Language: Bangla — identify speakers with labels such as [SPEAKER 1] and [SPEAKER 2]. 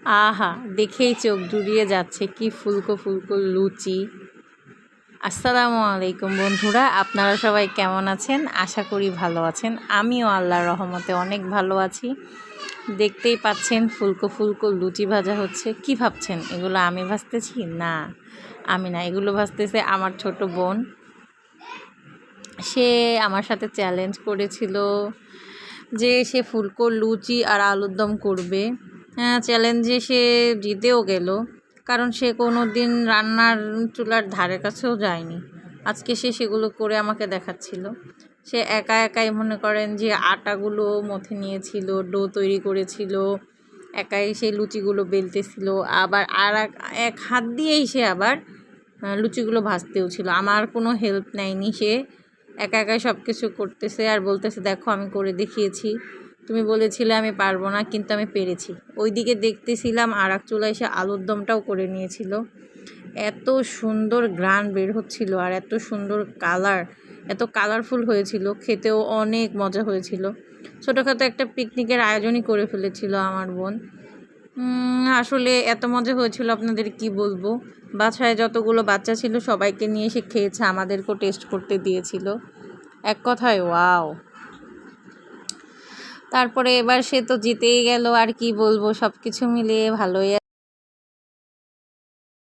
[SPEAKER 1] আহা, দেখেই চোখ জুড়িয়ে যাচ্ছে, কি ফুলকো ফুলকো লুচি। আসসালামু আলাইকুম বন্ধুরা, আপনারা সবাই কেমন আছেন? আশা করি ভালো আছেন। আমিও আল্লাহর রহমতে অনেক ভালো আছি। দেখতেই পাচ্ছেন ফুলকো ফুলকো লুচি ভাজা হচ্ছে। কি ভাবছেন এগুলো আমি ভাজতেছি? না, আমি না, এগুলো ভাজতেছে আমার ছোট বোন। সে আমার সাথে চ্যালেঞ্জ করেছিল যে সে ফুলকো লুচি আর আলুর দম করবে। চ্যালেঞ্জে সে জিতেও গেল, কারণ সে কোনো দিন রান্নার চুলার ধারে কাছেও যায়নি। আজকে সে সেগুলো করে আমাকে দেখাচ্ছিল। সে একা একাই মনে করেন যে আটাগুলো মথে নিয়েছিল, ডো তৈরি করেছিল, একাই সেই লুচিগুলো বেলতেছিল, আবার আর এক হাত দিয়েই সে আবার লুচিগুলো ভাজতেও ছিল। আমার কোনো হেল্প নেয়নি, সে একা একাই সব কিছু করতেছে আর বলতেছে, দেখো আমি করে দেখিয়েছি, তুমি বলেছিলে আমি পারবো না, কিন্তু আমি পেরেছি। ওইদিকে দেখতেছিলাম আর এক চুলায় সে আলুর দমটাও করে নিয়েছিল। এত সুন্দর ঘ্রাণ বের হচ্ছিল আর এত সুন্দর কালার, এত কালারফুল হয়েছিল, খেতেও অনেক মজা হয়েছিল। ছোটোখাটো একটা পিকনিকের আয়োজনই করে ফেলেছিল আমার বোন। আসলে এত মজা হয়েছিল আপনাদের কি বলবো। বাসায় যতগুলো বাচ্চা ছিল সবাইকে নিয়ে সে খেয়েছে, আমাদেরকেও টেস্ট করতে দিয়েছিল। এক কথায় ওয়াও। তারপরে এবার সে তো জিতেই গেল, আর কি বলবো, সব কিছু মিলিয়ে ভালোই